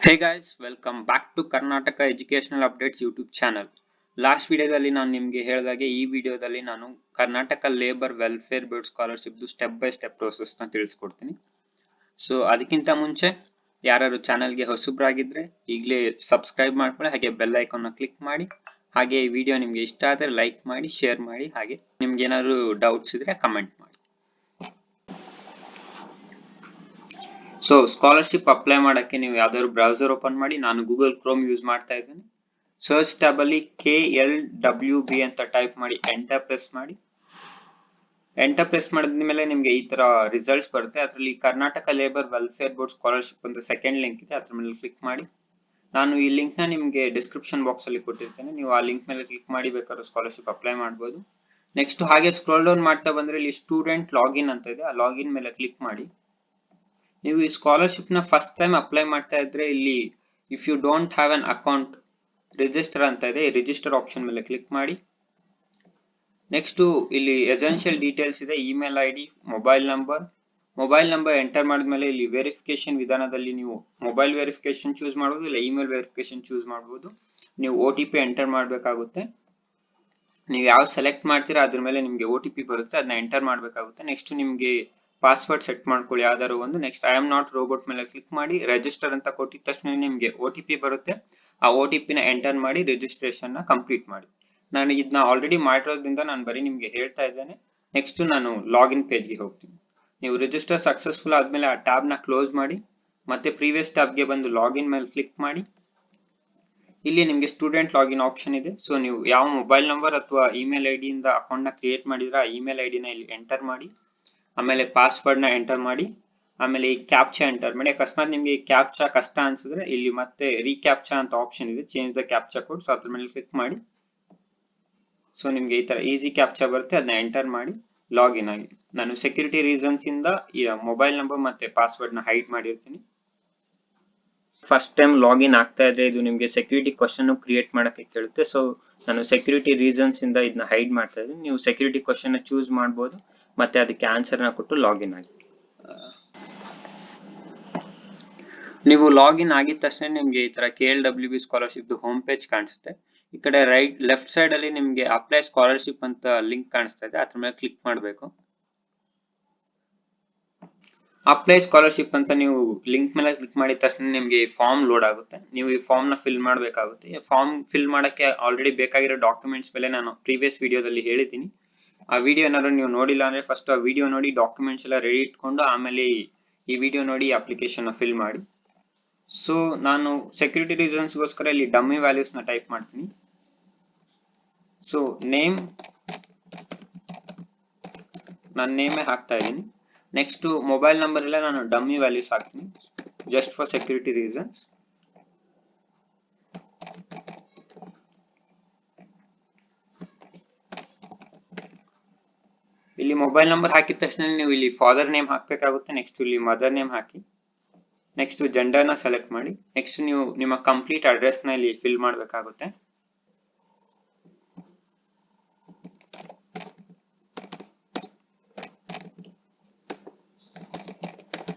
Hey guys, welcome back to Karnataka Educational Updates YouTube channel. Last ವಿಡಿಯೋದಲ್ಲಿ ನಾನು ನಿಮಗೆ ಹೇಳಿದಾಗೆ ಈ ವಿಡಿಯೋದಲ್ಲಿ ನಾನು Karnataka labour welfare board scholarship step by step process ನ ತಿಳಿಸ್ಕೊಡ್ತೀನಿ. ಸೊ ಅದಕ್ಕಿಂತ ಮುಂಚೆ ಯಾರು ಚಾನೆಲ್ಗೆ ಹೊಸಬ್ರಾಗಿದ್ರೆ ಈಗಲೇ ಸಬ್ಸ್ಕ್ರೈಬ್ ಮಾಡ್ಕೊಳ್ಳಿ, ಹಾಗೆ ಬೆಲ್ ಐಕಾನ್ ನ ಕ್ಲಿಕ್ ಮಾಡಿ, ಹಾಗೆ ಈ ವಿಡಿಯೋ ನಿಮಗೆ ಇಷ್ಟ ಆದರೆ ಲೈಕ್ ಮಾಡಿ, ಶೇರ್ ಮಾಡಿ, ಹಾಗೆ ನಿಮ್ಗೆ ಏನಾದ್ರು ಡೌಟ್ಸ್ ಇದ್ರೆ ಕಮೆಂಟ್ ಮಾಡಿ. ಸೊ ಸ್ಕಾಲರ್ಶಿಪ್ ಅಪ್ಲೈ ಮಾಡಕ್ಕೆ ನೀವು ಯಾವ್ದಾದ್ರು ಬ್ರೌಸರ್ ಓಪನ್ ಮಾಡಿ. ನಾನು ಗೂಗಲ್ ಕ್ರೋಮ್ ಯೂಸ್ ಮಾಡ್ತಾ ಇದ್ದೇನೆ. ಸರ್ಚ್ ಟ್ಯಾಬ್ ಅಲ್ಲಿ KLWB ಅಂತ ಟೈಪ್ ಮಾಡಿ ಎಂಟರ್ ಪ್ರೆಸ್ ಮಾಡಿ. ಎಂಟರ್ ಪ್ರೆಸ್ ಮಾಡಿದ್ಮೇಲೆ ನಿಮ್ಗೆ ಈ ತರ ರಿಸಲ್ಟ್ಸ್ ಬರುತ್ತೆ. ಅದರಲ್ಲಿ Karnataka labour welfare board scholarship ಅಂತ ಸೆಕೆಂಡ್ ಲಿಂಕ್ ಇದೆ, ಅದ್ರ ಮೇಲೆ ಕ್ಲಿಕ್ ಮಾಡಿ. ನಾನು ಈ ಲಿಂಕ್ ನ ನಿಮ್ಗೆ ಡಿಸ್ಕ್ರಿಪ್ಷನ್ ಬಾಕ್ಸ್ ಅಲ್ಲಿ ಕೊಟ್ಟಿರ್ತೇನೆ, ನೀವು ಆ ಲಿಂಕ್ ಮೇಲೆ ಕ್ಲಿಕ್ ಮಾಡಿ ಬೇಕಾದ್ರೆ ಸ್ಕಾಲರ್ಶಿಪ್ ಅಪ್ಲೈ ಮಾಡಬಹುದು. ನೆಕ್ಸ್ಟ್ ಹಾಗೆ ಸ್ಕ್ರೋಲ್ ಡೌನ್ ಮಾಡ್ತಾ ಬಂದ್ರೆ ಇಲ್ಲಿ ಸ್ಟೂಡೆಂಟ್ ಲಾಗಿನ್ ಅಂತ ಇದೆ, ಆ ಲಾಗಿನ್ ಮೇಲೆ ಕ್ಲಿಕ್ ಮಾಡಿ. ನೀವು ಈ ಸ್ಕಾಲರ್ಶಿಪ್ ನ ಫಸ್ಟ್ ಟೈಮ್ ಅಪ್ಲೈ ಮಾಡ್ತಾ ಇದ್ರೆ ಇಲ್ಲಿ if you don't have an account register ಅಂತ ಇದೆ, ರಿಜಿಸ್ಟರ್ ಆಪ್ಷನ್ ಮೇಲೆ ಕ್ಲಿಕ್ ಮಾಡಿ. ನೆಕ್ಸ್ಟ್ ಇಲ್ಲಿ ಎಸೆನ್ಷಿಯಲ್ ಡೀಟೇಲ್ಸ್ ಇದೆ, email ID, mobile number enter ಮಾಡಿದ್ಮೇಲೆ ಇಲ್ಲಿ ವೆರಿಫಿಕೇಶನ್ ವಿಧಾನದಲ್ಲಿ ನೀವು ಮೊಬೈಲ್ ವೆರಿಫಿಕೇಶನ್ ಚೂಸ್ ಮಾಡಬಹುದು, ಇಲ್ಲ ಇಮೇಲ್ ವೆರಿಫಿಕೇಶನ್ ಚೂಸ್ ಮಾಡಬಹುದು. ನೀವು OTP ಎಂಟರ್ ಮಾಡಬೇಕಾಗುತ್ತೆ. ನೀವು ಯಾವ ಸೆಲೆಕ್ಟ್ ಮಾಡ್ತೀರಾ ಅದ್ರ ಮೇಲೆ ನಿಮ್ಗೆ OTP ಬರುತ್ತೆ, ಅದನ್ನ ಎಂಟರ್ ಮಾಡಬೇಕಾಗುತ್ತೆ. ನೆಕ್ಸ್ಟ್ ನಿಮ್ಗೆ ಪಾಸ್ವರ್ಡ್ ಸೆಟ್ ಮಾಡ್ಕೊಳ್ಳಿ ಯಾವ್ದಾದ್ರು ಒಂದು. Next I am not robot ಮೇಲೆ ಕ್ಲಿಕ್ ಮಾಡಿ. ರಿಜಿಸ್ಟರ್ ಅಂತ ಕೊಟ್ಟಿದ ತಕ್ಷಣ ನಿಮ್ಗೆ OTP ಬರುತ್ತೆ, ಆ OTP ನ ಎಂಟರ್ ಮಾಡಿ ರಿಜಿಸ್ಟ್ರೇಷನ್ ನ ಕಂಪ್ಲೀಟ್ ಮಾಡಿ. ನಾನು ಇದನ್ನ ಆಲ್ರೆಡಿ ಮಾಡಿರೋದ್ರಿಂದ ನಾನು ಬರೀ ನಿಮ್ಗೆ ಹೇಳ್ತಾ ಇದ್ದೇನೆ. ನೆಕ್ಸ್ಟ್ ನಾನು ಲಾಗಿನ್ ಪೇಜ್ ಗೆ ಹೋಗ್ತೀನಿ. ನೀವು ರಿಜಿಸ್ಟರ್ ಸಕ್ಸಸ್ಫುಲ್ ಆದ್ಮೇಲೆ ಆ ಟ್ಯಾಬ್ ನ ಕ್ಲೋಸ್ ಮಾಡಿ, ಮತ್ತೆ ಪ್ರೀವಿಯಸ್ ಟ್ಯಾಬ್ ಗೆ ಬಂದು ಲಾಗಿನ್ ಮೇಲೆ ಕ್ಲಿಕ್ ಮಾಡಿ. ಇಲ್ಲಿ ನಿಮ್ಗೆ ಸ್ಟೂಡೆಂಟ್ ಲಾಗಿನ್ ಆಪ್ಷನ್ ಇದೆ. ಸೊ ನೀವು ಯಾವ ಮೊಬೈಲ್ ನಂಬರ್ ಅಥವಾ ಇಮೇಲ್ ಐಡಿ ಇಂದ ಅಕೌಂಟ್ ನ ಕ್ರಿಯೇಟ್ ಮಾಡಿದ್ರೆ ಆ ಇಮೇಲ್ ಐಡಿ ನ ಇಲ್ಲಿ ಎಂಟರ್ ಮಾಡಿ. ಆಮೇಲೆ ಪಾಸ್ವರ್ಡ್ ನ ಎಂಟರ್ ಮಾಡಿ. ಆಮೇಲೆ ಈ ಕ್ಯಾಪ್ಚಾ ಎಂಟರ್ ಮಾಡಿ. ಅಕಸ್ಮಾತ್ ನಿಮ್ಗೆ ಈ ಕ್ಯಾಪ್ಚಾ ಕಷ್ಟ ಅನ್ಸಿದ್ರೆ ಇಲ್ಲಿ ಮತ್ತೆ ರೀಕ್ಯಾಪ್ಚಾ ಅಂತ ಆಪ್ಷನ್ ಇದೆ, change the captcha code. So ಅದ್ರ ಮೇಲೆ ಕ್ಲಿಕ್ ಮಾಡಿ. ಸೊ ನಿಮ್ಗೆ ಈ ತರ ಈಸಿ ಕ್ಯಾಪ್ಚಾ ಬರುತ್ತೆ, ಅದನ್ನ ಎಂಟರ್ ಮಾಡಿ ಲಾಗಿನ್ ಆಗಿ. ನಾನು ಸೆಕ್ಯೂರಿಟಿ ರೀಸನ್ಸ್ ಇಂದ ಈ ಮೊಬೈಲ್ ನಂಬರ್ ಮತ್ತೆ ಪಾಸ್ವರ್ಡ್ ನ ಹೈಡ್ ಮಾಡಿರ್ತೀನಿ. ಫಸ್ಟ್ ಟೈಮ್ ಲಾಗಿನ್ ಆಗ್ತಾ ಇದ್ರೆ ಇದು ನಿಮ್ಗೆ ಸೆಕ್ಯೂರಿಟಿ ಕ್ವಶನ್ ಕ್ರಿಯೇಟ್ ಮಾಡಕ್ಕೆ ಕೇಳುತ್ತೆ. ಸೊ ನಾನು ಸೆಕ್ಯೂರಿಟಿ ರೀಸನ್ಸ್ ಇಂದ ಇದನ್ನ ಹೈಡ್ ಮಾಡ್ತಾ ಇದ್ದೀನಿ. ನೀವು ಸೆಕ್ಯೂರಿಟಿ ಕ್ವಶನ್ ಚೂಸ್ ಮಾಡಬಹುದು, ಮತ್ತೆ ಅದಕ್ಕೆ ಆನ್ಸರ್ ನ ಕೊಟ್ಟು ಲಾಗಿನ್ ಆಗಿ. ನೀವು ಲಾಗಿನ್ ಆಗಿದ ತಕ್ಷಣ ನಿಮ್ಗೆ ಈ ತರ KLWB ಸ್ಕಾಲರ್ಶಿಪ್ ಹೋಮ್ ಪೇಜ್ ಕಾಣಿಸುತ್ತೆ. ಈ ಕಡೆ ಲೆಫ್ಟ್ ಸೈಡ್ ಅಲ್ಲಿ ನಿಮ್ಗೆ ಅಪ್ಲೈ ಸ್ಕಾಲರ್ಶಿಪ್ ಅಂತ ಲಿಂಕ್ ಕಾಣಿಸ್ತಾ ಇದೆ, ಅದ್ರ ಮೇಲೆ ಕ್ಲಿಕ್ ಮಾಡಬೇಕು. ಅಪ್ಲೈ ಸ್ಕಾಲರ್ಶಿಪ್ ಅಂತ ನೀವು ಲಿಂಕ್ ಮೇಲೆ ಕ್ಲಿಕ್ ಮಾಡಿದ ತಕ್ಷಣ ನಿಮ್ಗೆ ಫಾರ್ಮ್ ಲೋಡ್ ಆಗುತ್ತೆ. ನೀವು ಈ ಫಾರ್ಮ್ ನ ಫಿಲ್ ಮಾಡಬೇಕಾಗುತ್ತೆ. ಫಾರ್ಮ್ ಫಿಲ್ ಮಾಡಕ್ಕೆ ಆಲ್ರೆಡಿ ಬೇಕಾಗಿರೋ ಡಾಕ್ಯುಮೆಂಟ್ಸ್ ಮೇಲೆ ನಾನು ಪ್ರೀವಿಯಸ್ ವಿಡಿಯೋದಲ್ಲಿ ಹೇಳಿದ್ದೀನಿ. ಆ ವಿಡಿಯೋ ಏನಾದ್ರು ನೀವು ನೋಡಿಲ್ಲ ಅಂದ್ರೆ ಫಸ್ಟ್ ಆ ವಿಡಿಯೋ ನೋಡಿ, ಡಾಕ್ಯುಮೆಂಟ್ಸ್ ಎಲ್ಲ ರೆಡಿ ಇಟ್ಕೊಂಡು ಆಮೇಲೆ ಈ ವಿಡಿಯೋ ನೋಡಿ ಅಪ್ಲಿಕೇಶನ್ ನ ಫಿಲ್ ಮಾಡಿ. ಸೊ ನಾನು ಸೆಕ್ಯೂರಿಟಿ ರೀಸನ್ಸ್ ಗೋಸ್ಕರ ಇಲ್ಲಿ ಡಮ್ಮಿ ವ್ಯಾಲ್ಯೂಸ್ ನ ಟೈಪ್ ಮಾಡ್ತೀನಿ. ಸೊ ನೇಮ್, ನಾನು ನೇಮೇ ಹಾಕ್ತಾ ಇದ್ದೀನಿ. ನೆಕ್ಸ್ಟ್ ಮೊಬೈಲ್ ನಂಬರ್ ಎಲ್ಲ ನಾನು ಡಮ್ಮಿ ವ್ಯಾಲ್ಯೂಸ್ ಹಾಕ್ತೀನಿ, ಜಸ್ಟ್ ಫಾರ್ ಸೆಕ್ಯೂರಿಟಿ ರೀಸನ್ಸ್. ಇಲ್ಲಿ ಮೊಬೈಲ್ ನಂಬರ್ ಹಾಕಿದ ತಕ್ಷಣ ನೀವು ಇಲ್ಲಿ ಫಾದರ್ ನೇಮ್ ಹಾಕಬೇಕಾಗುತ್ತೆ. ನೆಕ್ಸ್ಟ್ ಇಲ್ಲಿ ಮದರ್ ನೇಮ್ ಹಾಕಿ. ನೆಕ್ಸ್ಟ್ ಜೆಂಡರ್ ನ ಸೆಲೆಕ್ಟ್ ಮಾಡಿ. ನೆಕ್ಸ್ಟ್ ನೀವು ನಿಮ್ಮ ಕಂಪ್ಲೀಟ್ ಅಡ್ರೆಸ್ ನ ಇಲ್ಲಿ ಫಿಲ್ ಮಾಡಬೇಕಾಗುತ್ತೆ.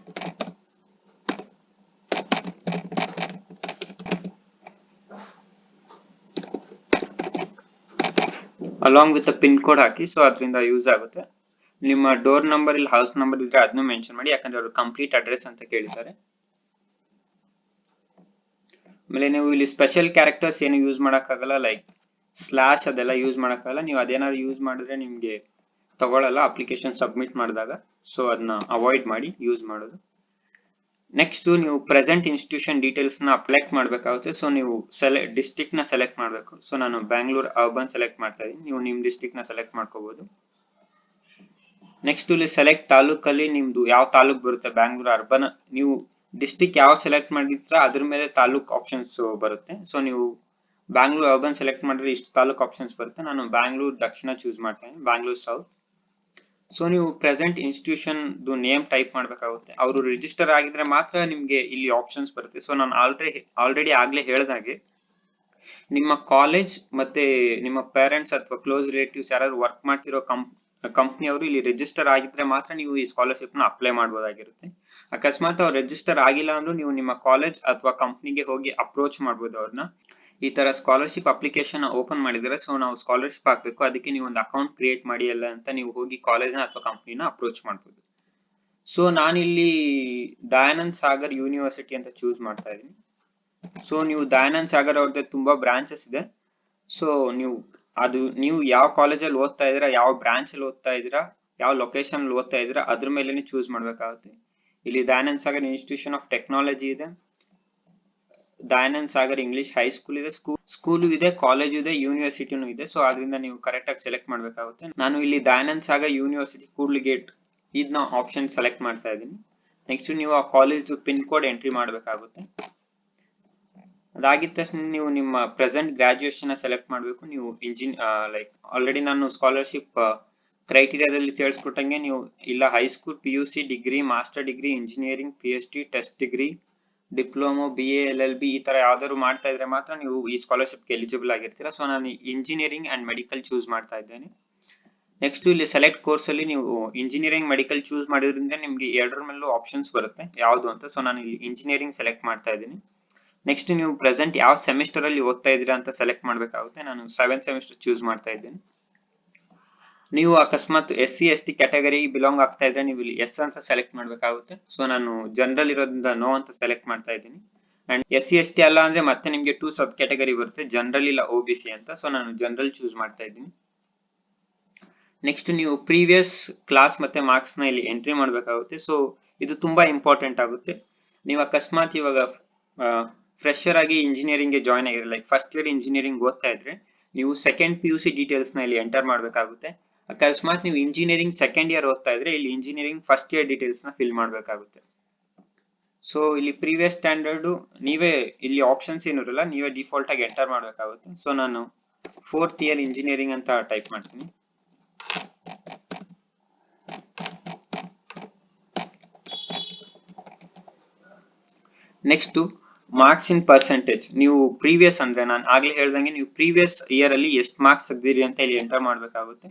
Along with pin code hockey, so ಅದರಿಂದ ಯೂಸ್ ಆಗುತ್ತೆ. ನಿಮ್ಮ ಡೋರ್ ನಂಬರ್ ಇಲ್ಲಿ ಹೌಸ್ ನಂಬರ್ ಇದ್ರೆ ಅದನ್ನು ಮೆನ್ಷನ್ ಮಾಡಿ, ಯಾಕಂದ್ರೆ ಅವರು ಕಂಪ್ಲೀಟ್ ಅಡ್ರೆಸ್ ಅಂತ ಕೇಳಿದ್ದಾರೆ. ಆಮೇಲೆ ನೀವು ಇಲ್ಲಿ ಸ್ಪೆಷಲ್ ಕ್ಯಾರೆಕ್ಟರ್ಸ್ ಏನು ಯೂಸ್ ಮಾಡಕ್ಕಾಗಲ್ಲ, ಲೈಕ್ ಸ್ಲಾಶ್ ಅದೆಲ್ಲ ಯೂಸ್ ಮಾಡಕ್ಕಾಗಲ್ಲ. ನೀವು ಅದೇನಾದ್ರು ಯೂಸ್ ಮಾಡಿದ್ರೆ ನಿಮ್ಗೆ ತಗೊಳ್ಳಲ್ಲ ಅಪ್ಲಿಕೇಶನ್ ಸಬ್ಮಿಟ್ ಮಾಡಿದಾಗ. ಸೊ ಅದನ್ನ ಅವಾಯ್ಡ್ ಮಾಡಿ ಯೂಸ್ ಮಾಡೋದು. ನೆಕ್ಸ್ಟ್ ನೀವು ಪ್ರೆಸೆಂಟ್ ಇನ್ಸ್ಟಿಟ್ಯೂಷನ್ ಡೀಟೇಲ್ಸ್ ನ ಸೆಲೆಕ್ಟ್ ಮಾಡಬೇಕಾಗುತ್ತೆ. ಸೊ ನೀವು ಡಿಸ್ಟ್ರಿಕ್ಟ್ ನ ಸೆಲೆಕ್ಟ್ ಮಾಡಬೇಕು. ಸೊ ನಾನು ಬ್ಯಾಂಗ್ಳೂರ್ ಅರ್ಬನ್ ಸೆಲೆಕ್ಟ್ ಮಾಡ್ತಾ ಇದ್ದೀನಿ, ನೀವು ನಿಮ್ ಡಿಸ್ಟ್ರಿಕ್ಟ್ ನ ಸೆಲೆಕ್ಟ್ ಮಾಡ್ಕೋಬಹುದು. ನೆಕ್ಸ್ಟ್ ಇಲ್ಲಿ ಸೆಲೆಕ್ಟ್ ತಾಲೂಕಲ್ಲಿ ನಿಮ್ದು ಯಾವ ತಾಲೂಕ್ ಬರುತ್ತೆ, ಬ್ಯಾಂಗ್ಳೂರ್ ಅರ್ಬನ್. ನೀವು ಡಿಸ್ಟ್ರಿಕ್ಟ್ ಯಾವ ಸೆಲೆಕ್ಟ್ ಮಾಡಿರ್ತೀರ ಅದ್ರ ಮೇಲೆ ತಾಲೂಕ್ ಆಪ್ಷನ್ಸ್ ಬರುತ್ತೆ. ಸೊ ನೀವು ಬ್ಯಾಂಗ್ಳೂರ್ ಅರ್ಬನ್ ಸೆಲೆಕ್ಟ್ ಮಾಡಿದ್ರೆ ಇಷ್ಟು ತಾಲೂಕ್ ಆಪ್ಷನ್ಸ್ ಬರುತ್ತೆ. ನಾನು ಬ್ಯಾಂಗ್ಳೂರ್ ದಕ್ಷಿಣ ಚೂಸ್ ಮಾಡ್ತೇನೆ, ಬ್ಯಾಂಗ್ಳೂರ್ ಸೌತ್. ಸೊ ನೀವು ಪ್ರೆಸೆಂಟ್ ಇನ್ಸ್ಟಿಟ್ಯೂಷನ್ ನೇಮ್ ಟೈಪ್ ಮಾಡಬೇಕಾಗುತ್ತೆ. ಅವರು ರಿಜಿಸ್ಟರ್ ಆಗಿದ್ರೆ ಮಾತ್ರ ನಿಮ್ಗೆ ಇಲ್ಲಿ ಆಪ್ಷನ್ಸ್ ಬರುತ್ತೆ. ಸೊ ನಾನು ಆಲ್ರೆಡಿ ಆಗ್ಲೇ ಹೇಳ್ದಾಗೆ ನಿಮ್ಮ ಕಾಲೇಜ್ ಮತ್ತೆ ನಿಮ್ಮ ಪೇರೆಂಟ್ಸ್ ಅಥವಾ ಕ್ಲೋಸ್ ರಿಲೇಟಿವ್ಸ್ ಯಾರಾದ್ರು ವರ್ಕ್ ಮಾಡ್ತಿರೋ ಕಂಪ್ನಿಯವರು ಇಲ್ಲಿ ರಿಜಿಸ್ಟರ್ ಆಗಿದ್ರೆ ಮಾತ್ರ ನೀವು ಈ ಸ್ಕಾಲರ್ಶಿಪ್ ನ ಅಪ್ಲೈ ಮಾಡಬಹುದಾಗಿರುತ್ತೆ. ಅಕಸ್ಮಾತ್ ಅವ್ರು ರಿಜಿಸ್ಟರ್ ಆಗಿಲ್ಲ ಅಂದ್ರೂ ನೀವು ನಿಮ್ಮ ಕಾಲೇಜ್ ಅಥವಾ ಕಂಪ್ನಿಗೆ ಹೋಗಿ ಅಪ್ರೋಚ್ ಮಾಡಬಹುದು ಅವ್ರನ್ನ. ಈ ತರ ಸ್ಕಾಲರ್ಶಿಪ್ ಅಪ್ಲಿಕೇಶನ್ ಓಪನ್ ಮಾಡಿದ್ರೆ ಸೊ ನಾವು ಸ್ಕಾಲರ್ಶಿಪ್ ಹಾಕ್ಬೇಕು, ಅದಕ್ಕೆ ನೀವು ಒಂದು ಅಕೌಂಟ್ ಕ್ರಿಯೇಟ್ ಮಾಡಿ ಎಲ್ಲ ಅಂತ ನೀವು ಹೋಗಿ ಕಾಲೇಜ್ನ ಅಥವಾ ಕಂಪ್ನಿನ ಅಪ್ರೋಚ್ ಮಾಡಬಹುದು. ಸೊ ನಾನಿಲ್ಲಿ ದಯಾನಂದ್ ಸಾಗರ್ ಯೂನಿವರ್ಸಿಟಿ ಅಂತ ಚೂಸ್ ಮಾಡ್ತಾ ಇದ್ದೀನಿ. ಸೊ ನೀವು ದಯಾನಂದ್ ಸಾಗರ್ ಅವ್ರದ್ದು ತುಂಬಾ ಬ್ರಾಂಚಸ್ ಇದೆ. ಸೊ ನೀವು ಯಾವ ಕಾಲೇಜಲ್ಲಿ ಓದ್ತಾ ಇದ್ದೀರಾ, ಯಾವ ಬ್ರಾಂಚ್ ಅಲ್ಲಿ ಓದ್ತಾ ಇದ್ದೀರಾ, ಯಾವ ಲೊಕೇಶನ್ ಅಲ್ಲಿ ಓದ್ತಾ ಇದ್ದೀರಾ ಅದ್ರ ಮೇಲೆ ಚೂಸ್ ಮಾಡ್ಬೇಕಾಗುತ್ತೆ. ಇಲ್ಲಿ Dayanand Sagar institution of technology ಇದೆ, ದಯಾನಂದ್ ಸಾಗರ್ ಇಂಗ್ಲಿಷ್ ಹೈಸ್ಕೂಲ್ ಇದೆ, ಸ್ಕೂಲು ಇದೆ, ಕಾಲೇಜು ಇದೆ, ಯೂನಿವರ್ಸಿಟಿನೂ ಇದೆ. ಸೊ ಅದರಿಂದ ನೀವು ಕರೆಕ್ಟ್ ಆಗಿ ಸೆಲೆಕ್ಟ್ ಮಾಡ್ಬೇಕಾಗುತ್ತೆ. ನಾನು ಇಲ್ಲಿ ದಯಾನಂದ್ ಸಾಗರ್ ಯೂನಿವರ್ಸಿಟಿ ಕೂಡ್ಲಿಗೇಟ್ ಇದನ್ನ ಆಪ್ಷನ್ ಸೆಲೆಕ್ಟ್ ಮಾಡ್ತಾ ಇದ್ದೀನಿ. ನೆಕ್ಸ್ಟ್ ನೀವು ಆ ಕಾಲೇಜ್ ಪಿನ್ ಕೋಡ್ ಎಂಟ್ರಿ ಮಾಡಬೇಕಾಗುತ್ತೆ. ಅದಾಗಿದ ತಕ್ಷಣ ನೀವು ನಿಮ್ಮ ಪ್ರೆಸೆಂಟ್ ಗ್ರಾಜುಯೇಷನ್ ಸೆಲೆಕ್ಟ್ ಮಾಡಬೇಕು. ನೀವು ಲೈಕ್ ಆಲ್ರೆಡಿ ನಾನು ಸ್ಕಾಲರ್ಶಿಪ್ ಕ್ರೈಟೀರಿಯಾದಲ್ಲಿ ತಿಳಿಸ್ಕೊಟ್ಟಂಗೆ ನೀವು ಇಲ್ಲ high school, PUC, degree, master degree, engineering, PhD, test degree, diploma, BA, LLB ಈ ತರ ಯಾವ್ದಾದ್ರು ಮಾಡ್ತಾ ಇದ್ರೆ ಮಾತ್ರ ನೀವು ಈ ಸ್ಕಾಲರ್ಶಿಪ್ಗೆ ಎಲಿಜಿಬಲ್ ಆಗಿರ್ತೀರಾ. ಸೊ ನಾನು ಇಂಜಿನಿಯರಿಂಗ್ ಅಂಡ್ ಮೆಡಿಕಲ್ ಚೂಸ್ ಮಾಡ್ತಾ ಇದ್ದೇನೆ. ನೆಕ್ಸ್ಟ್ ಇಲ್ಲಿ ಸೆಲೆಕ್ಟ್ ಕೋರ್ಸ್ ಅಲ್ಲಿ ನೀವು ಇಂಜಿನಿಯರಿಂಗ್, ಮೆಡಿಕಲ್ ಚೂಸ್ ಮಾಡಿದ್ರಿಂದ ನಿಮ್ಗೆ ಎರಡರ ಮೇಲೂ ಆಪ್ಷನ್ಸ್ ಬರುತ್ತೆ ಯಾವ್ದು ಅಂತ. ಸೊ ನಾನು ಇಲ್ಲಿ ಇಂಜಿನಿಯರಿಂಗ್ ಸೆಲೆಕ್ಟ್ ಮಾಡ್ತಾ ಇದ್ದೀನಿ. ನೆಕ್ಸ್ಟ್ ನೀವು ಪ್ರೆಸೆಂಟ್ ಯಾವ ಸೆಮಿಸ್ಟರ್ ಅಲ್ಲಿ ಓದ್ತಾ ಇದ್ದೀರಾ ಅಂತ ಸೆಲೆಕ್ಟ್ ಮಾಡ್ಬೇಕಾಗುತ್ತೆ. ನಾನು 7th ಸೆಮಿಸ್ಟರ್ ಚೂಸ್ ಮಾಡ್ತಾ ಇದ್ದೀನಿ. ನೀವು ಅಕಸ್ಮಾತ್ SC ST ಕ್ಯಾಟಗರಿ ಬಿಲಾಂಗ್ ಆಗ್ತಾ ಇದ್ರೆ ನೀವು ಇಲ್ಲಿ ಎಸ್ ಅಂತ ಸೆಲೆಕ್ಟ್ ಮಾಡ್ಬೇಕಾಗುತ್ತೆ. ಸೊ ನಾನು ಜನರಲ್ ಇರೋದ್ರಿಂದ ನೋ ಅಂತ ಸೆಲೆಕ್ಟ್ ಮಾಡ್ತಾ ಇದ್ದೀನಿ. ಅಂಡ್ SC ST ಅಲ್ಲ ಅಂದ್ರೆ ಮತ್ತೆ ನಿಮ್ಗೆ 2 ಸಬ್ ಕ್ಯಾಟಗರಿ ಬರುತ್ತೆ, ಜನರಲ್ ಇಲ್ಲ OBC ಅಂತ. ಸೊ ನಾನು ಜನರಲ್ ಚೂಸ್ ಮಾಡ್ತಾ ಇದ್ದೀನಿ. ನೆಕ್ಸ್ಟ್ ನೀವು ಪ್ರೀವಿಯಸ್ ಕ್ಲಾಸ್ ಮತ್ತೆ ಮಾರ್ಕ್ಸ್ ನ ಇಲ್ಲಿ ಎಂಟ್ರಿ ಮಾಡ್ಬೇಕಾಗುತ್ತೆ. ಸೊ ಇದು ತುಂಬಾ ಇಂಪಾರ್ಟೆಂಟ್ ಆಗುತ್ತೆ. ನೀವು ಅಕಸ್ಮಾತ್ ಇವಾಗ ಫ್ರೆಶರ್ ಆಗಿ ಇಂಜಿನಿಯರಿಂಗ್ ಗೆ ಜಾಯ್ನ್ ಆಗಿದ್ರೆ, ಲೈಕ್ ಫಸ್ಟ್ ಇಯರ್ ಇಂಜಿನಿಯರಿಂಗ್ ಓದ್ತಾ ಇದ್ರೆ ನೀವು ಸೆಕೆಂಡ್ PUC ಡೀಟೇಲ್ಸ್ ನ ಇಲ್ಲಿ ಎಂಟರ್ ಮಾಡ್ಬೇಕಾಗುತ್ತೆ. ಅಕಸ್ಮಾತ್ ನೀವು ಇಂಜಿನಿಯರಿಂಗ್ ಸೆಕೆಂಡ್ ಇಯರ್ ಓದ್ತಾ ಇದ್ರೆ ಇಲ್ಲಿ ಇಂಜಿನಿಯರಿಂಗ್ ಫಸ್ಟ್ ಇಯರ್ ಡೀಟೇಲ್ಸ್ ನ ಫಿಲ್ ಮಾಡ್ಬೇಕಾಗುತ್ತೆ. ಸೊ ಇಲ್ಲಿ ಪ್ರೀವಿಯಸ್ ಸ್ಟ್ಯಾಂಡರ್ಡ್ ನೀವೇ ಇಲ್ಲಿ ಆಪ್ಷನ್ಸ್ ಏನಿರಲ್ಲ, ನೀವೇ ಡಿಫಾಲ್ಟ್ ಆಗಿ ಎಂಟರ್ ಮಾಡ್ಬೇಕಾಗುತ್ತೆ. ಸೊ ನಾನು 4th ಇಯರ್ ಇಂಜಿನಿಯರಿಂಗ್ ಅಂತ ಟೈಪ್ ಮಾಡ್ತೀನಿ. ನೆಕ್ಸ್ಟ್ ಮಾರ್ಕ್ಸ್ ಇನ್ ಪರ್ಸೆಂಟೇಜ್, ನೀವು ಪ್ರೀವಿಯಸ್ ಅಂದ್ರೆ ನಾನು ಆಗ್ಲೇ ಹೇಳ್ದಂಗೆ ನೀವು ಪ್ರೀವಿಯಸ್ ಇಯರ್ ಅಲ್ಲಿ ಎಷ್ಟು ಮಾರ್ಕ್ಸ್ ತೆಗ್ದಿರಿ ಅಂತ ಇಲ್ಲಿ ಎಂಟರ್ ಮಾಡ್ಬೇಕಾಗುತ್ತೆ.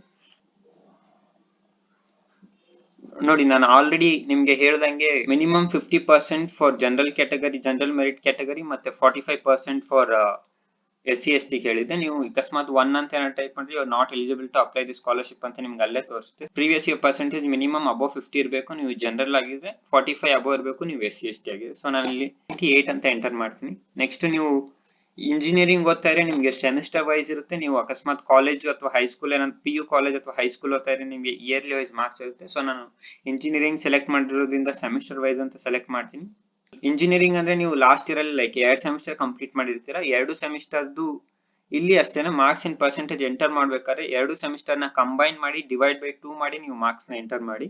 ನೋಡಿ ನಾನು ಆಲ್ರೆಡಿ ನಿಮ್ಗೆ ಹೇಳ್ದಂಗೆ minimum 50% for general category, general merit category ಮತ್ತೆ 45% ಫಾರ್ SC ST ಹೇಳಿದ್ದೆ. ನೀವು ಅಕಸ್ಮಾತ್ 1 ಅಂತ ಏನೋ ಟೈಪ್ ಮಾಡಿದ್ರೆ you are not eligible to apply the scholarship ಅಂತ ನಿಮ್ಗೆ ಅಲ್ಲೇ ತೋರಿಸುತ್ತೆ. Previous year percentage minimum above 50 ಇರಬೇಕು, ನೀವು ಜನರಲ್ ಆಗಿದ್ರೆ 45 ಅಬೌವ್ ಇರಬೇಕು, ನೀವು SC ST ಆಗಿದೆ. ಸೊ ನಾನು ಇಲ್ಲಿ 28 ಅಂತ ಎಂಟರ್ ಮಾಡ್ತೀನಿ. ನೆಕ್ಸ್ಟ್ ನೀವು ಇಂಜಿನಿಯರಿಂಗ್ ಓದ್ತಾ ಇದ್ರೆ ನಿಮ್ಗೆ ಸೆಮಿಸ್ಟರ್ ವೈಸ್ ಇರುತ್ತೆ. ನೀವು ಅಕಸ್ಮಾತ್ ಕಾಲೇಜ್ ಅಥವಾ ಹೈಸ್ಕೂಲ್ ಏನಾದ್ರು PU ಕಾಲೇಜ್ ಅಥವಾ ಹೈಸ್ಕೂಲ್ ಓದ್ತಾ ಇದ್ರೆ ನಿಮ್ಗೆ ಇಯರ್ಲಿ ವೈಸ್ ಮಾರ್ಕ್ಸ್ ಇರುತ್ತೆ. ಸೊ ನಾನು ಇಂಜಿನಿಯರಿಂಗ್ ಸೆಲೆಕ್ಟ್ ಮಾಡಿರೋದ್ರಿಂದ ಸೆಮಿಸ್ಟರ್ ವೈಸ್ ಅಂತ ಸೆಲೆಕ್ಟ್ ಮಾಡ್ತೀನಿ. ಇಂಜಿನಿಯರಿಂಗ್ ಅಂದ್ರೆ ನೀವು ಲಾಸ್ಟ್ ಇಯರ್ ಅಲ್ಲಿ ಲೈಕ್ 2 ಸೆಮಿಸ್ಟರ್ ಕಂಪ್ಲೀಟ್ ಮಾಡಿರ್ತೀರಾ. 2 ಸೆಮಿಸ್ಟರ್ದು ಇಲ್ಲಿ ಅಷ್ಟೇನೆ ಮಾರ್ಕ್ಸ್ ಇನ್ ಪರ್ಸೆಂಟೇಜ್ ಎಂಟರ್ ಮಾಡ್ಬೇಕಾದ್ರೆ 2 ಸೆಮಿಸ್ಟರ್ ನ ಕಂಬೈನ್ ಮಾಡಿ ಡಿವೈಡ್ ಬೈ 2 ಮಾಡಿ ನೀವು ಮಾರ್ಕ್ಸ್ ನ ಎಂಟರ್ ಮಾಡಿ.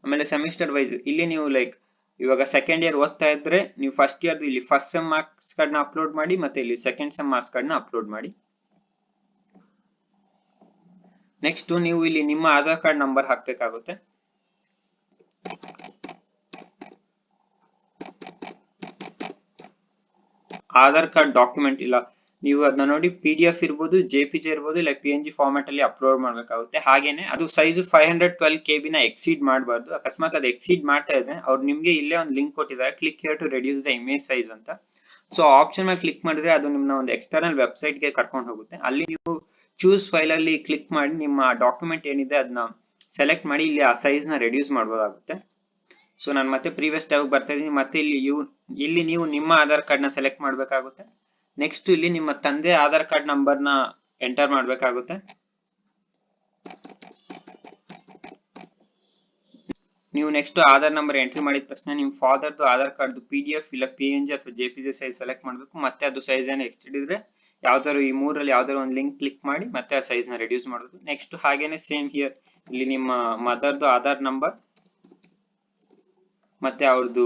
ಆಮೇಲೆ ಸೆಮಿಸ್ಟರ್ ವೈಸ್ ಇಲ್ಲಿ ನೀವು ಲೈಕ್ ಇವಾಗ ಸೆಕೆಂಡ್ ಇಯರ್ ಓದ್ತಾ ಇದ್ರೆ ನೀವು ಫಸ್ಟ್ ಇಯರ್ ಇಲ್ಲಿ ಫಸ್ಟ್ ಸೆಮ್ ಮಾರ್ಕ್ಸ್ ಕಾರ್ಡ್ನ ಅಪ್ಲೋಡ್ ಮಾಡಿ, ಮತ್ತೆ ಇಲ್ಲಿ ಸೆಕೆಂಡ್ ಸೆಮ್ ಮಾರ್ಕ್ಸ್ ಕಾರ್ಡ್ನ ಅಪ್ಲೋಡ್ ಮಾಡಿ. ನೆಕ್ಸ್ಟ್ ನೀವು ಇಲ್ಲಿ ನಿಮ್ಮ ಆಧಾರ್ ಕಾರ್ಡ್ ನಂಬರ್ ಹಾಕ್ಬೇಕಾಗುತ್ತೆ. ಆಧಾರ್ ಕಾರ್ಡ್ ಡಾಕ್ಯುಮೆಂಟ್ ಇಲ್ಲ, ನೀವು ಅದನ್ನ ನೋಡಿ PDF ಇರ್ಬೋದು, JPG ಇರ್ಬೋದು, ಇಲ್ಲ PNG ಫಾರ್ಮ್ಯಾಟ್ ಅಲ್ಲಿ ಅಪ್ಲೋಡ್ ಮಾಡ್ಬೇಕಾಗುತ್ತೆ. ಹಾಗೇನೆ ಅದು ಸೈಜ್ 512 KB ನ ಎಕ್ಸೀಡ್ ಮಾಡಬಾರ್ದು. ಅಕಸ್ಮಾತ್ ಅದು ಎಕ್ಸೀಡ್ ಮಾಡ್ತಾ ಇದ್ರೆ ಅವ್ರು ನಿಮ್ಗೆ ಇಲ್ಲೇ ಒಂದು ಲಿಂಕ್ ಕೊಟ್ಟಿದ್ದಾರೆ, click here to reduce the image size ಅಂತ. ಸೊ ಆಪ್ಷನ್ ಮೇಲೆ ಕ್ಲಿಕ್ ಮಾಡಿದ್ರೆ ಅದು ನಿಮ್ಮನ್ನ ಒಂದು ಎಕ್ಸ್ಟರ್ನಲ್ ವೆಬ್ಸೈಟ್ ಗೆ ಕರ್ಕೊಂಡು ಹೋಗುತ್ತೆ. ಅಲ್ಲಿ ನೀವು ಚೂಸ್ ಫೈಲ್ ಅಲ್ಲಿ ಕ್ಲಿಕ್ ಮಾಡಿ ನಿಮ್ಮ ಡಾಕ್ಯುಮೆಂಟ್ ಏನಿದೆ ಅದನ್ನ ಸೆಲೆಕ್ಟ್ ಮಾಡಿ ಇಲ್ಲಿ ಆ ಸೈಜ್ ನ ರೆಡ್ಯೂಸ್ ಮಾಡಬಹುದಾಗುತ್ತೆ. ಸೊ ನಾನು ಮತ್ತೆ ಪ್ರೀವಿಯಸ್ ಟ್ಯಾಬ್ ಬರ್ತಾ ಇದೀನಿ. ಮತ್ತೆ ಇಲ್ಲಿ ನೀವು ನಿಮ್ಮ ಆಧಾರ್ ಕಾರ್ಡ್ ನ ಸೆಲೆಕ್ಟ್ ಮಾಡಬೇಕಾಗುತ್ತೆ. ನೆಕ್ಸ್ಟ್ ಇಲ್ಲಿ ನಿಮ್ಮ ತಂದೆ ಆಧಾರ್ ಕಾರ್ಡ್ ನಂಬರ್ ನ ಎಂಟರ್ ಮಾಡಬೇಕಾಗುತ್ತೆ. ನೀವು ನೆಕ್ಸ್ಟ್ ಆಧಾರ್ ನಂಬರ್ ಎಂಟ್ರಿ ಮಾಡಿದ ತಕ್ಷಣ ನಿಮ್ಮ ಫಾದರ್ದು ಆಧಾರ್ ಕಾರ್ಡ್ PDF ಇಲ್ಲ PNG ಅಥವಾ JPG ಸೈಜ್ ಸೆಲೆಕ್ಟ್ ಮಾಡಬೇಕು. ಮತ್ತೆ ಅದು ಸೈಜ್ ಏನು ಎಕ್ಸ್ಟೆಂಡ್ ಇದ್ರೆ ಯಾವ್ದಾದ್ರು ಈ ಮೂರಲ್ಲಿ ಯಾವ್ದಾದ್ರು ಒಂದು ಲಿಂಕ್ ಕ್ಲಿಕ್ ಮಾಡಿ ಮತ್ತೆ ಆ ಸೈಜ್ ನ ರೆಡ್ಯೂಸ್ ಮಾಡೋದು. ನೆಕ್ಸ್ಟ್ ಹಾಗೇನೆ ಸೇಮ್ ಹಿಯರ್ ಇಲ್ಲಿ ನಿಮ್ಮ ಮದರ್ದು ಆಧಾರ್ ನಂಬರ್ ಮತ್ತೆ ಅವ್ರದ್ದು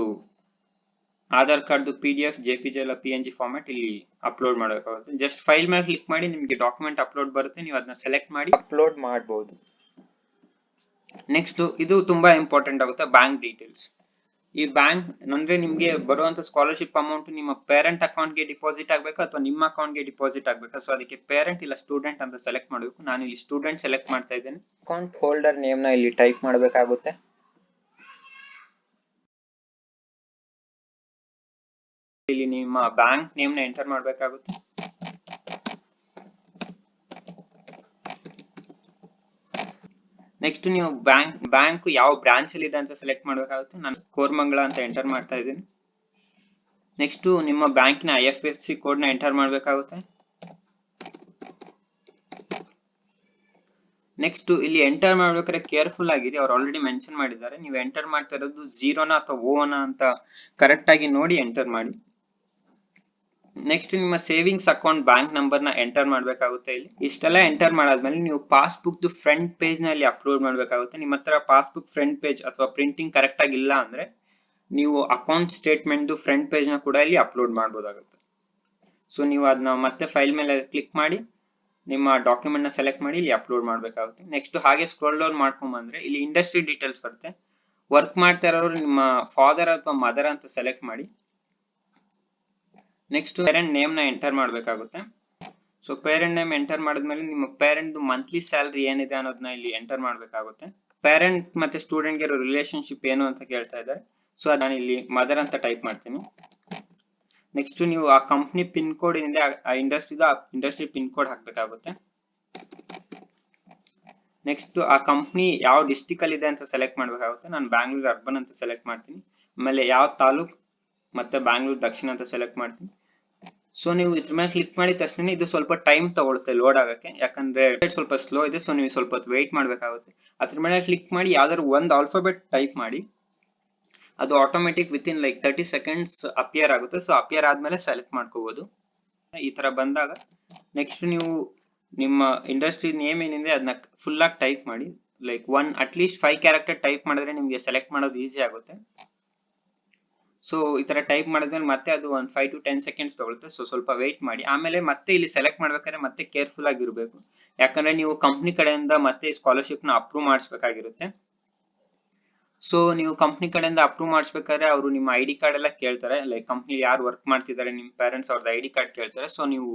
ಆಧಾರ್ ಕಾರ್ಡ್ದು PDF, JPG ಇಲ್ಲ PNG ಫಾರ್ಮ್ಯಾಟ್ ಇಲ್ಲಿ ಅಪ್ಲೋಡ್ ಮಾಡಬೇಕಾಗುತ್ತೆ. ಜಸ್ಟ್ ಫೈಲ್ ಮೇಲೆ ಕ್ಲಿಕ್ ಮಾಡಿ ನಿಮಗೆ ಡಾಕ್ಯುಮೆಂಟ್ ಅಪ್ಲೋಡ್ ಬರುತ್ತೆ, ನೀವು ಅದನ್ನ ಸೆಲೆಕ್ಟ್ ಮಾಡಿ ಅಪ್ಲೋಡ್ ಮಾಡಬಹುದು. ನೆಕ್ಸ್ಟ್ ಇದು ತುಂಬಾ ಇಂಪಾರ್ಟೆಂಟ್ ಆಗುತ್ತೆ, ಬ್ಯಾಂಕ್ ಡೀಟೇಲ್ಸ್. ಈ ಬ್ಯಾಂಕ್ ಅಂದ್ರೆ ನಿಮ್ಗೆ ಬರುವಂತ ಸ್ಕಾಲರ್ಶಿಪ್ ಅಮೌಂಟ್ ನಿಮ್ಮ ಪೇರೆಂಟ್ ಅಕೌಂಟ್ ಗೆ ಡಿಪಾಸಿಟ್ ಆಗ್ಬೇಕಾ ಅಥವಾ ನಿಮ್ಮ ಅಕೌಂಟ್ ಗೆ ಡಿಪಾಸಿಟ್ ಆಗ್ಬೇಕಾ? ಸೊ ಅದಕ್ಕೆ ಪೇರೆಂಟ್ ಇಲ್ಲ ಸ್ಟೂಡೆಂಟ್ ಅಂತ ಸೆಲೆಕ್ಟ್ ಮಾಡಬೇಕು. ನಾನು ಇಲ್ಲಿ ಸ್ಟೂಡೆಂಟ್ ಸೆಲೆಕ್ಟ್ ಮಾಡ್ತಾ ಇದ್ದೇನೆ. ಅಕೌಂಟ್ ಹೋಲ್ಡರ್ ನೇಮ್ ನ ಇಲ್ಲಿ ಟೈಪ್ ಮಾಡಬೇಕಾಗುತ್ತೆ. ಇಲ್ಲಿ ನಿಮ್ಮ ಬ್ಯಾಂಕ್ ನೇಮ್ ನ ಎಂಟರ್ ಮಾಡಬೇಕಾಗುತ್ತೆ. ನೆಕ್ಸ್ಟ್ ನೀವು ಬ್ಯಾಂಕ್ ಯಾವ ಬ್ರಾಂಚ್ ಅಲ್ಲಿ ಇದೆ ಅಂತ ಸೆಲೆಕ್ಟ್ ಮಾಡಬೇಕಾಗುತ್ತೆ. ನಾನು ಕೋರಮಂಗಲ ಅಂತ ಎಂಟರ್ ಮಾಡ್ತಾ ಇದ್ದೀನಿ. ನೆಕ್ಸ್ಟ್ ನಿಮ್ಮ ಬ್ಯಾಂಕಿನ IFSC ಕೋಡ್ ನ ಎಂಟರ್ ಮಾಡಬೇಕಾಗುತ್ತೆ. ನೆಕ್ಸ್ಟ್ ಇಲ್ಲಿ ಎಂಟರ್ ಮಾಡ್ಬೇಕಾದ್ರೆ ಕೇರ್ಫುಲ್ ಆಗಿರಿ, ಅವ್ರು ಆಲ್ರೆಡಿ ಮೆನ್ಷನ್ ಮಾಡಿದ್ದಾರೆ. ನೀವು ಎಂಟರ್ ಮಾಡ್ತಾ ಇರೋದು ಝೀರೋನ ಅಥವಾ ಓನ ಅಂತ ಕರೆಕ್ಟ್ ಆಗಿ ನೋಡಿ ಎಂಟರ್ ಮಾಡಿ. ನೆಕ್ಸ್ಟ್ ನಿಮ್ಮ ಸೇವಿಂಗ್ಸ್ ಅಕೌಂಟ್ ಬ್ಯಾಂಕ್ ನಂಬರ್ ನ ಎಂಟರ್ ಮಾಡಬೇಕಾಗುತ್ತೆ. ಇಲ್ಲಿ ಇಷ್ಟೆಲ್ಲ ಎಂಟರ್ ಮಾಡಾದ್ಮೇಲೆ ನೀವು ಪಾಸ್ಬುಕ್ ಫ್ರಂಟ್ ಪೇಜ್ ನಲ್ಲಿ ಅಪ್ಲೋಡ್ ಮಾಡಬೇಕಾಗುತ್ತೆ. ನಿಮ್ಮ ಹತ್ರ ಪಾಸ್ಬುಕ್ ಫ್ರಂಟ್ ಪೇಜ್ ಅಥವಾ ಪ್ರಿಂಟಿಂಗ್ ಕರೆಕ್ಟ್ ಆಗಿ ಇಲ್ಲ ಅಂದ್ರೆ ನೀವು ಅಕೌಂಟ್ ಸ್ಟೇಟ್ಮೆಂಟ್ ಫ್ರಂಟ್ ಪೇಜ್ ನ ಕೂಡ ಇಲ್ಲಿ ಅಪ್ಲೋಡ್ ಮಾಡಬಹುದಾಗುತ್ತೆ. ಸೊ ನೀವು ಅದನ್ನ ಮತ್ತೆ ಫೈಲ್ ಮೇಲೆ ಕ್ಲಿಕ್ ಮಾಡಿ ನಿಮ್ಮ ಡಾಕ್ಯುಮೆಂಟ್ ನ ಸೆಲೆಕ್ಟ್ ಮಾಡಿ ಇಲ್ಲಿ ಅಪ್ಲೋಡ್ ಮಾಡಬೇಕಾಗುತ್ತೆ. ನೆಕ್ಸ್ಟ್ ಹಾಗೆ ಸ್ಕ್ರೋಲ್ ಡೌನ್ ಮಾಡ್ಕೊಂಡ್ ಬಂದ್ರೆ ಇಲ್ಲಿ ಇಂಡಸ್ಟ್ರಿ ಡೀಟೇಲ್ಸ್ ಬರುತ್ತೆ. ವರ್ಕ್ ಮಾಡ್ತಾ ಇರೋರು ನಿಮ್ಮ ಫಾದರ್ ಅಥವಾ ಮದರ್ ಅಂತ ಸೆಲೆಕ್ಟ್ ಮಾಡಿ. ನೆಕ್ಸ್ಟ್ ಪೇರೆಂಟ್ ನೇಮ್ ನ ಎಂಟರ್ ಮಾಡಬೇಕಾಗುತ್ತೆ. ಸೊ ಪೇರೆಂಟ್ ನೇಮ್ ಎಂಟರ್ ಮಾಡಿದ್ಮೇಲೆ ನಿಮ್ಮ ಪೇರೆಂಟ್ ಮಂತ್ಲಿ ಸ್ಯಾಲರಿ ಏನಿದೆ ಅನ್ನೋದನ್ನ ಇಲ್ಲಿ ಎಂಟರ್ ಮಾಡಬೇಕಾಗುತ್ತೆ. ಪೇರೆಂಟ್ ಮತ್ತೆ ಸ್ಟೂಡೆಂಟ್ ಗೆ ರಿಲೇಶನ್ಶಿಪ್ ಏನು ಅಂತ ಕೇಳ್ತಾ ಇದ್ದಾರೆ. ಸೊ ನಾನು ಇಲ್ಲಿ ಮದರ್ ಅಂತ ಟೈಪ್ ಮಾಡ್ತೀನಿ. ನೆಕ್ಸ್ಟ್ ನೀವು ಆ ಕಂಪ್ನಿ ಪಿನ್ ಕೋಡ್ ಏನಿದೆ ಆ ಇಂಡಸ್ಟ್ರಿ ಪಿನ್ ಕೋಡ್ ಹಾಕಬೇಕಾಗುತ್ತೆ. ನೆಕ್ಸ್ಟ್ ಆ ಕಂಪ್ನಿ ಯಾವ ಡಿಸ್ಟಿಕ್ ಅಲ್ಲಿ ಇದೆ ಅಂತ ಸೆಲೆಕ್ಟ್ ಮಾಡಬೇಕಾಗುತ್ತೆ. ನಾನು ಬ್ಯಾಂಗ್ಳೂರ್ ಅರ್ಬನ್ ಅಂತ ಸೆಲೆಕ್ಟ್ ಮಾಡ್ತೀನಿ. ಆಮೇಲೆ ಯಾವ ತಾಲೂಕ್ ಮತ್ತೆ ಬ್ಯಾಂಗ್ಳೂರ್ ದಕ್ಷಿಣ ಅಂತ ಸೆಲೆಕ್ಟ್ ಮಾಡ್ತೀನಿ. ಸೊ ನೀವು ಇದ್ರ ಮೇಲೆ ಕ್ಲಿಕ್ ಮಾಡಿದ ತಕ್ಷಣ ಇದು ಸ್ವಲ್ಪ ಟೈಮ್ ತಗೊಳುತ್ತೆ ಲೋಡ್ ಆಗಕ್ಕೆ, ಯಾಕಂದ್ರೆ ಸ್ವಲ್ಪ ಸ್ಲೋ ಇದೆ. ಸೊ ನೀವು ಸ್ವಲ್ಪ ಹೊತ್ತು ವೆಯ್ಟ್ ಮಾಡಬೇಕಾಗುತ್ತೆ. ಅದ್ರ ಮೇಲೆ ಕ್ಲಿಕ್ ಮಾಡಿ ಯಾವ್ದಾದ್ರು ಒಂದು ಆಲ್ಫಾಬೆಟ್ ಟೈಪ್ ಮಾಡಿ, ಅದು automatic with in like 30 seconds appear ಆಗುತ್ತೆ. ಸೊ ಅಪಿಯರ್ ಆದ್ಮೇಲೆ ಸೆಲೆಕ್ಟ್ ಮಾಡ್ಕೋಬಹುದು. ಈ ತರ ಬಂದಾಗ ನೆಕ್ಸ್ಟ್ ನೀವು ನಿಮ್ಮ ಇಂಡಸ್ಟ್ರಿ ನೇಮ್ ಏನಿದೆ ಅದನ್ನ ಫುಲ್ ಆಗಿ ಟೈಪ್ ಮಾಡಿ. ಲೈಕ್ ಅಟ್ಲೀಸ್ಟ್ 5 ಕ್ಯಾರೆಕ್ಟರ್ ಟೈಪ್ ಮಾಡಿದ್ರೆ ನಿಮ್ಗೆ ಸೆಲೆಕ್ಟ್ ಮಾಡೋದು ಈಸಿ ಆಗುತ್ತೆ. ಸೊ ಈ ತರ ಟೈಪ್ ಮಾಡಿದ್ಮೇಲೆ ಮತ್ತೆ ಅದು 5 to 10 ಸೆಕೆಂಡ್ಸ್ ತಗೊಳುತ್ತೆ. ಸೊ ಸ್ವಲ್ಪ ವೆಯ್ಟ್ ಮಾಡಿ. ಆಮೇಲೆ ಮತ್ತೆ ಇಲ್ಲಿ ಸೆಲೆಕ್ಟ್ ಮಾಡ್ಬೇಕಾದ್ರೆ ಮತ್ತೆ ಕೇರ್ಫುಲ್ ಆಗಿರ್ಬೇಕು, ಯಾಕಂದ್ರೆ ನೀವು ಕಂಪ್ನಿ ಕಡೆಯಿಂದ ಮತ್ತೆ ಸ್ಕಾಲರ್ಶಿಪ್ ನ ಅಪ್ರೂವ್ ಮಾಡಿಸ್ಬೇಕಾಗಿರುತ್ತೆ. ಸೊ ನೀವು ಕಂಪ್ನಿ ಕಡೆಯಿಂದ ಅಪ್ರೂವ್ ಮಾಡಿಸ್ಬೇಕಾದ್ರೆ ಅವರು ನಿಮ್ಮ ID ಕಾರ್ಡ್ ಎಲ್ಲ ಕೇಳ್ತಾರೆ. ಲೈಕ್ ಕಂಪ್ನಿ ಯಾರು ವರ್ಕ್ ಮಾಡ್ತಿದ್ದಾರೆ ನಿಮ್ಮ ಪೇರೆಂಟ್ಸ್ ಅವ್ರದ್ದು ID ಕಾರ್ಡ್ ಕೇಳ್ತಾರೆ. ಸೊ ನೀವು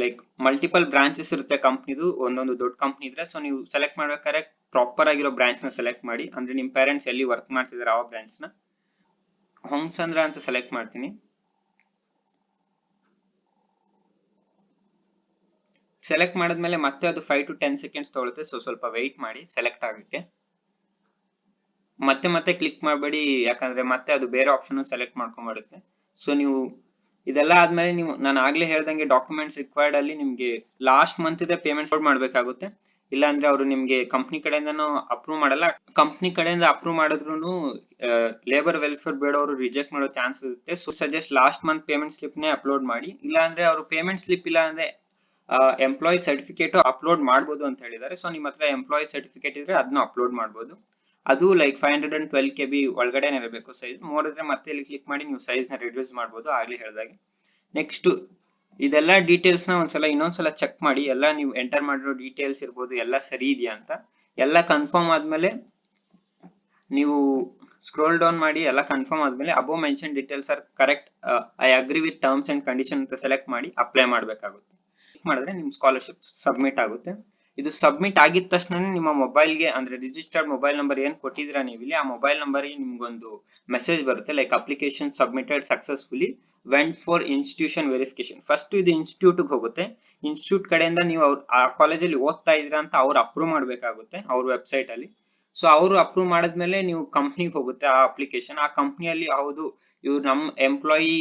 ಲೈಕ್ ಮಲ್ಟಿಪಲ್ ಬ್ರಾಂಚಸ್ ಇರುತ್ತೆ ಕಂಪ್ನಿದು, ಒಂದೊಂದು ದೊಡ್ಡ ಕಂಪ್ನಿ ಇದ್ರೆ. ಸೊ ನೀವು ಸೆಲೆಕ್ಟ್ ಮಾಡ್ಬೇಕಾದ್ರೆ ಪ್ರಾಪರ್ ಆಗಿರೋ ಬ್ರಾಂಚ್ ನ ಸೆಲೆಕ್ಟ್ ಮಾಡಿ, ಅಂದ್ರೆ ನಿಮ್ಮ ಪೇರೆಂಟ್ಸ್ ಎಲ್ಲಿ ವರ್ಕ್ ಮಾಡ್ತಿದ್ದಾರೆ ಆ ಬ್ರಾಂಚ್ ನ. ಹೊಂಗ್ಸಂದ್ರ ಅಂತ ಸೆಲೆಕ್ಟ್ ಮಾಡ್ತೀನಿ. ಸೆಲೆಕ್ಟ್ ಮಾಡಿದ್ಮೇಲೆ ಮತ್ತೆ ಅದು 5 to 10 ಸೆಕೆಂಡ್ಸ್ ತಗೊಳುತ್ತೆ. ಸೊ ಸ್ವಲ್ಪ ವೆಯ್ಟ್ ಮಾಡಿ ಸೆಲೆಕ್ಟ್ ಆಗಕ್ಕೆ. ಮತ್ತೆ ಕ್ಲಿಕ್ ಮಾಡಬೇಡಿ, ಯಾಕಂದ್ರೆ ಮತ್ತೆ ಅದು ಬೇರೆ ಆಪ್ಷನ್ ಸೆಲೆಕ್ಟ್ ಮಾಡ್ಕೊಂಡ್ಬಿಡುತ್ತೆ. ಸೊ ನೀವು ಇದೆಲ್ಲ ಆದ್ಮೇಲೆ ನಾನು ಆಗ್ಲೇ ಹೇಳ್ದಂಗೆ ಡಾಕ್ಯುಮೆಂಟ್ಸ್ ರಿಕ್ವೈರ್ಡ್ ಅಲ್ಲಿ ನಿಮ್ಗೆ ಲಾಸ್ಟ್ ಮಂತ್ ಇದೆ ಪೇಮೆಂಟ್ ಮಾಡ್ಬೇಕಾಗುತ್ತೆ. ಇಲ್ಲ ಅಂದ್ರೆ ಅವರು ನಿಮ್ಗೆ ಕಂಪ್ನಿ ಕಡೆಯಿಂದನೂ ಅಪ್ರೂವ್ ಮಾಡಲ್ಲ. ಕಂಪ್ನಿ ಕಡೆಯಿಂದ ಅಪ್ರೂವ್ ಮಾಡಿದ್ರು ಲೇಬರ್ ವೆಲ್ಫೇರ್ ಬೇಡವರು ರಿಜೆಕ್ಟ್ ಮಾಡೋ ಚಾನ್ಸ್ ಇರುತ್ತೆ. So suggest last month payment slip ನೇ ಅಪ್ಲೋಡ್ ಮಾಡಿ. ಇಲ್ಲ ಅಂದ್ರೆ ಅವರು ಪೇಮೆಂಟ್ ಸ್ಲಿಪ್ ಇಲ್ಲ ಅಂದ್ರೆ ಎಂಪ್ಲಾಯ್ ಸರ್ಟಿಫಿಕೇಟ್ ಅಪ್ಲೋಡ್ ಮಾಡಬಹುದು ಅಂತ ಹೇಳಿದ್ದಾರೆ. ಸೊ ನಿಮ್ಮ ಹತ್ರ ಎಂಪ್ಲಾಯ್ ಸರ್ಟಿಫಿಕೇಟ್ ಇದ್ರೆ ಅದನ್ನ ಅಪ್ಲೋಡ್ ಮಾಡಬಹುದು. ಅದು ಲೈಕ್ 512 KB ಒಳಗಡೆ ಇರಬೇಕು ಸೈಜ್. ಮೋರ್ ಇದ್ರೆ ಮತ್ತೆ ಇಲ್ಲಿ ಕ್ಲಿಕ್ ಮಾಡಿ ನೀವು ಸೈಜ್ ನ ರಿಡ್ಯೂಸ್ ಮಾಡಬಹುದು ಆಗ್ಲೇ ಹೇಳಿದಾಗೆ. ನೆಕ್ಸ್ಟ್ ಇದೆಲ್ಲ ಡೀಟೇಲ್ಸ್ ನ ಇನ್ನೊಂದ್ಸಲ ಚೆಕ್ ಮಾಡಿ, ಎಲ್ಲ ನೀವು ಎಂಟರ್ ಮಾಡಿರೋ ಡೀಟೇಲ್ಸ್ ಇರ್ಬೋದು ಎಲ್ಲ ಸರಿ ಇದೆಯಾ ಅಂತ. ಎಲ್ಲ ಕನ್ಫರ್ಮ್ ಆದ್ಮೇಲೆ ನೀವು ಸ್ಕ್ರೋಲ್ ಡೌನ್ ಮಾಡಿ, ಎಲ್ಲ ಕನ್ಫರ್ಮ್ ಆದ್ಮೇಲೆ above mention details are correct, I agree with terms and condition ಅಂತ ಸೆಲೆಕ್ಟ್ ಮಾಡಿ ಅಪ್ಲೈ ಮಾಡಬೇಕಾಗುತ್ತೆ. ಕ್ಲಿಕ್ ಮಾಡಿದ್ರೆ ನಿಮ್ ಸ್ಕಾಲರ್ಶಿಪ್ ಸಬ್ಮಿಟ್ ಆಗುತ್ತೆ. ಇದು ಸಬ್ಮಿಟ್ ಆಗಿದ ತಕ್ಷಣ ನಿಮ್ಮ ಮೊಬೈಲ್ಗೆ, ಅಂದ್ರೆ ರಿಜಿಸ್ಟರ್ಡ್ ಮೊಬೈಲ್ ನಂಬರ್ ಏನ್ ಕೊಟ್ಟಿದ್ದೀರಾ ನೀವು ಇಲ್ಲಿ, ಆ ಮೊಬೈಲ್ ನಂಬರ್ ನಿಮ್ಗೊಂದು ಮೆಸೇಜ್ ಬರುತ್ತೆ. Like application submitted successfully went for institution verification. First ಇದು ಇನ್ಸ್ಟಿಟ್ಯೂಟ್ ಹೋಗುತ್ತೆ. ಇನ್ಸ್ಟಿಟ್ಯೂಟ್ ಕಡೆಯಿಂದ ನೀವು ಆ ಕಾಲೇಜಲ್ಲಿ ಓದ್ತಾ ಇದ್ದೀರಾ ಅಂತ ಅವ್ರು ಅಪ್ರೂವ್ ಮಾಡ್ಬೇಕಾಗುತ್ತೆ ಅವ್ರ ವೆಬ್ಸೈಟ್ ಅಲ್ಲಿ. ಸೊ ಅವರು ಅಪ್ರೂವ್ ಮಾಡಿದ್ಮೇಲೆ ನೀವು ಕಂಪ್ನಿಗೆ ಹೋಗುತ್ತೆ ಆ ಅಪ್ಲಿಕೇಶನ್. ಆ ಕಂಪ್ನಿಯಲ್ಲಿ ಹೌದು ಇವ್ರು ನಮ್ ಎಂಪ್ಲಾಯಿ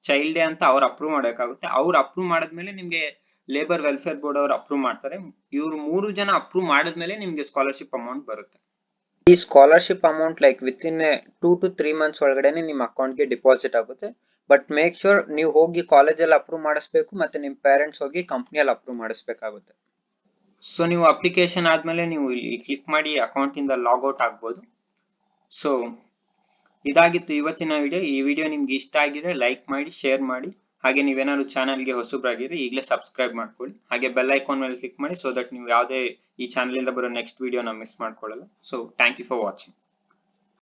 ಚೈಲ್ಡ್ ಅಂತ ಅವ್ರು ಅಪ್ರೂವ್ ಮಾಡಬೇಕಾಗುತ್ತೆ. ಅವ್ರು ಅಪ್ರೂವ್ ಮಾಡಿದ್ಮೇಲೆ ನಿಮ್ಗೆ ಲೇಬರ್ ವೆಲ್ಫೇರ್ ಬೋರ್ಡ್ ಅವರು ಅಪ್ರೂವ್ ಮಾಡ್ತಾರೆ. ಇವ್ರು 3 ಜನ ಅಪ್ರೂವ್ ಮಾಡಿದ್ಮೇಲೆ ನಿಮ್ಗೆ ಸ್ಕಾಲರ್ಶಿಪ್ ಅಮೌಂಟ್ ಬರುತ್ತೆ. ಈ scholarship amount like with in 2 to 3 months ಒಳಗಡೆನೆ ನಿಮ್ಮ ಅಕೌಂಟ್ ಗೆ ಡಿಪಾಸಿಟ್ ಆಗುತ್ತೆ. ಬಟ್ ಮೇಕ್ ಶೋರ್ ನೀವು ಹೋಗಿ ಕಾಲೇಜಲ್ಲಿ ಅಪ್ರೂವ್ ಮಾಡಿಸ್ಬೇಕು, ಮತ್ತೆ ನಿಮ್ ಪೇರೆಂಟ್ಸ್ ಹೋಗಿ ಕಂಪ್ನಿಯಲ್ಲಿ ಅಪ್ರೂವ್ ಮಾಡಿಸ್ಬೇಕಾಗುತ್ತೆ. ಸೊ ನೀವು ಅಪ್ಲಿಕೇಶನ್ ಆದ್ಮೇಲೆ ನೀವು ಇಲ್ಲಿ ಕ್ಲಿಕ್ ಮಾಡಿ ಅಕೌಂಟ್ ಇಂದ ಲಾಗ್ಔಟ್ ಆಗ್ಬೋದು. ಸೊ ಇದಾಗಿತ್ತು ಇವತ್ತಿನ ವಿಡಿಯೋ. ಈ ವಿಡಿಯೋ ನಿಮ್ಗೆ ಇಷ್ಟ ಆಗಿದ್ರೆ ಲೈಕ್ ಮಾಡಿ, ಶೇರ್ ಮಾಡಿ. ಹಾಗೆ ನೀವೇನಾದ್ರು ಚಾನಲ್ಗೆ ಹೊಸಬ್ರಾಗಿದ್ರೆ ಈಗಲೇ ಸಬ್ಸ್ಕ್ರೈಬ್ ಮಾಡ್ಕೊಳ್ಳಿ. ಹಾಗೆ ಬೆಲ್ ಐಕಾನ್ ಮೇಲೆ ಕ್ಲಿಕ್ ಮಾಡಿ, ಸೊ ದಟ್ ನೀವು ಯಾವುದೇ ಈ ಚಾನಲ್ ಇಂದ ಬರೋ ನೆಕ್ಸ್ಟ್ ವಿಡಿಯೋನ ಮಿಸ್ ಮಾಡ್ಕೊಳ್ಳಲ್ಲ. So thank you for watching.